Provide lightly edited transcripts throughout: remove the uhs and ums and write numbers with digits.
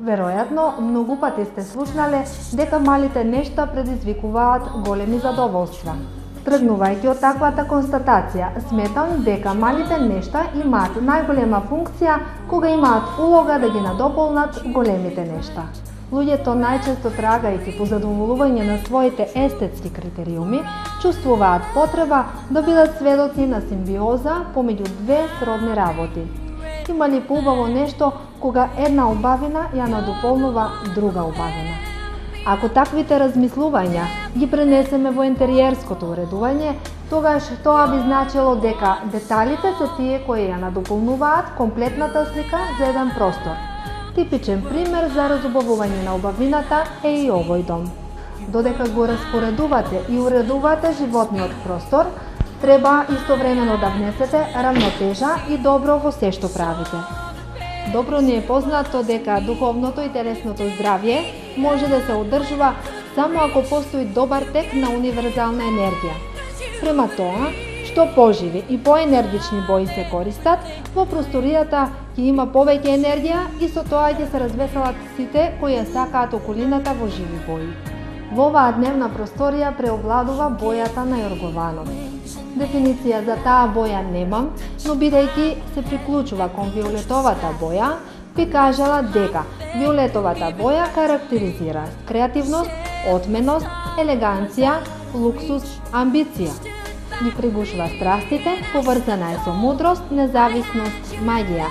Веројатно, многу пати сте слушнале дека малите нешта предизвикуваат големи задоволства. Тргнувајќи од таквата констатација, сметам дека малите нешта имаат најголема функција кога имаат улога да ги надополнат големите нешта. Луѓето најчесто трагајќи по задоволување на своите естетски критериуми, чувствуваат потреба да бидат сведоци на симбиоза помеѓу две сродни работи. Има ли поубаво нешто кога една убавина ја надополнува друга убавина? Ако таквите размислувања ги пренесеме во интериерското уредување, тогаш тоа би значило дека деталите се тие кои ја надополнуваат комплетната слика за еден простор. Типичен пример за разубавување на убавината е и овој дом. Додека го распоредувате и уредувате животниот простор, треба истовремено да внесете равнотежа и добро во се што правите. Добро ни е познато дека духовното и телесното здравје може да се одржува само ако постои добар тек на универзална енергија. Према тоа, што поживи и поенергични бои се користат, во просторијата ќе има повеќе енергија и со тоа ќе се развеселат сите кои ја сакаат околината во живи бои. Во оваа дневна просторија преовладува бојата на јоргованот. Дефиниција за таа боја немам, но бидејќи се приклучува кон виолетовата боја, би кажала дека виолетовата боја карактеризира креативност, отменост, елеганција, луксус, амбиција. Ги пригушува страстите, поврзана е со мудрост, независност, магија.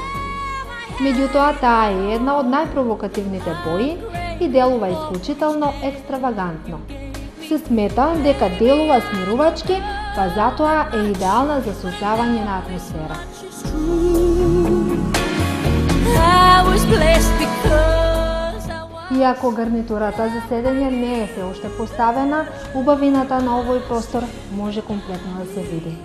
Меѓутоа, таа е една од најпровокативните бои и делува исклучително екстравагантно. Се смета дека делува смирувачки, па затоа е идеална за создавање на атмосфера. Иако гарнитурата за седење не е се уште поставена, убавината на овој простор може комплетно да се види.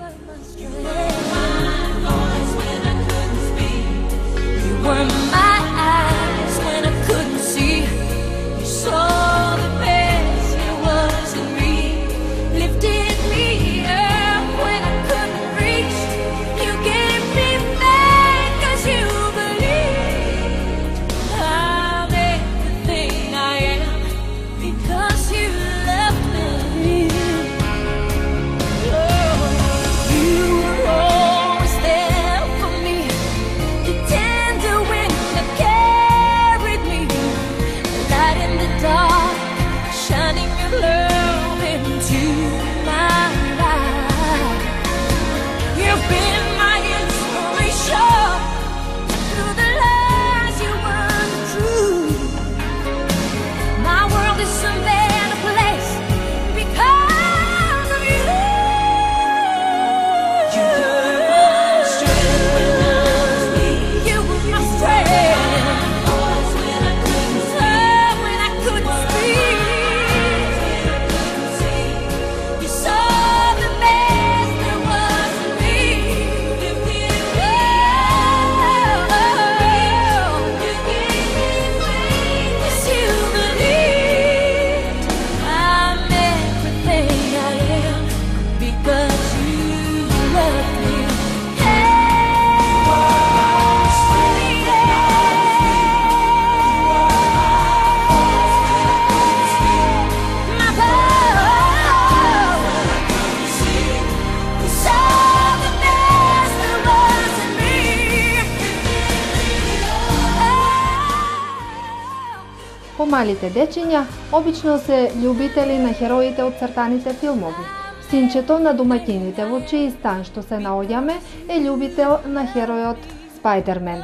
Помалите дечиња обично се љубители на хероите од цртаните филмови. Синчето на домаќините во чиј стан што се наоѓаме е љубител на херојот Спајдермен.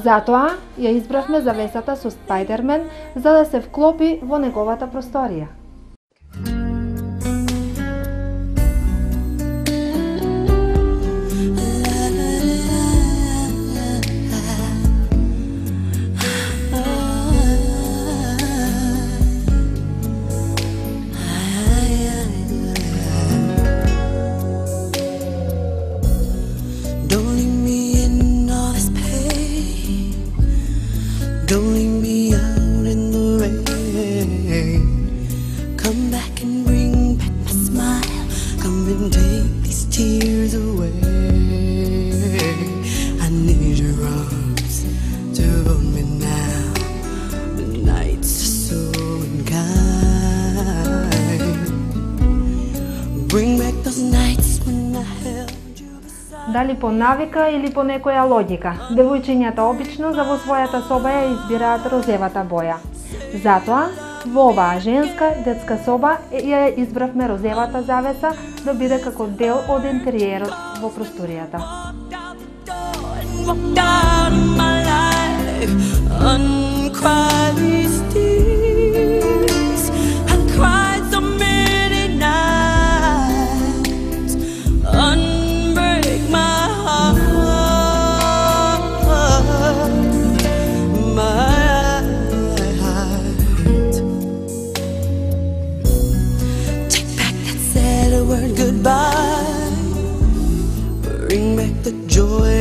Затоа ја избравме завесата со Спајдермен за да се вклопи во неговата просторија. Don't leave me out in the rain. дали по навика или по некоја логика. Девојчињата обично за во својата соба ја избираат розевата боја. Затоа, во оваа женска детска соба ја избравме розевата завеса да биде како дел од интериерот во просторијата.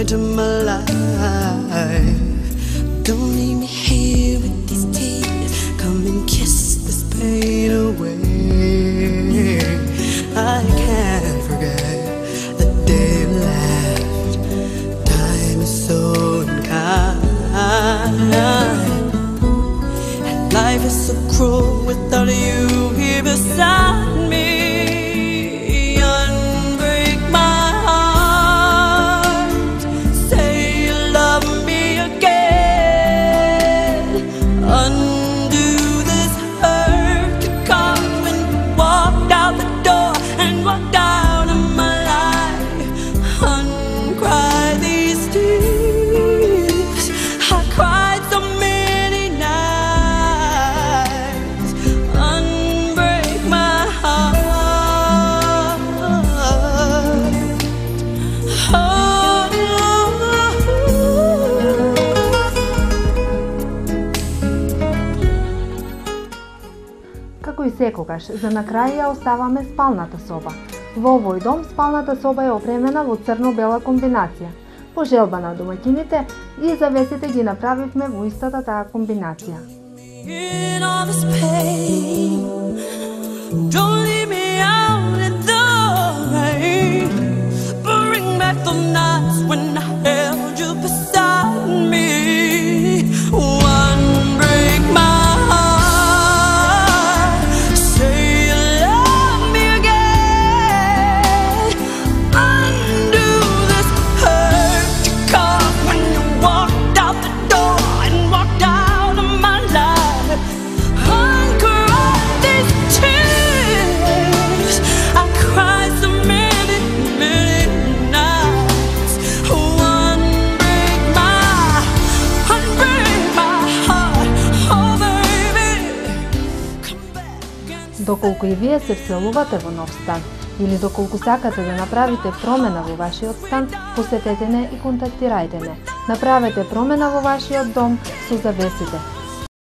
To my life, don't leave me here with these tears. Come and kiss this pain away. I can't forget the day you left. Time is so unkind, and life is so cruel without you here beside me. Како и секогаш, за на крај ја оставаме спалната соба. Во овој дом спалната соба е опремена во црно-бела комбинација. По желба на домаќините и завесите ги направивме во истата таа комбинација. Доколку и вие се вселувате во нов стан или доколку сакате да направите промена во вашиот стан, посетете не и контактирајте не. Направете промена во вашиот дом со завесите.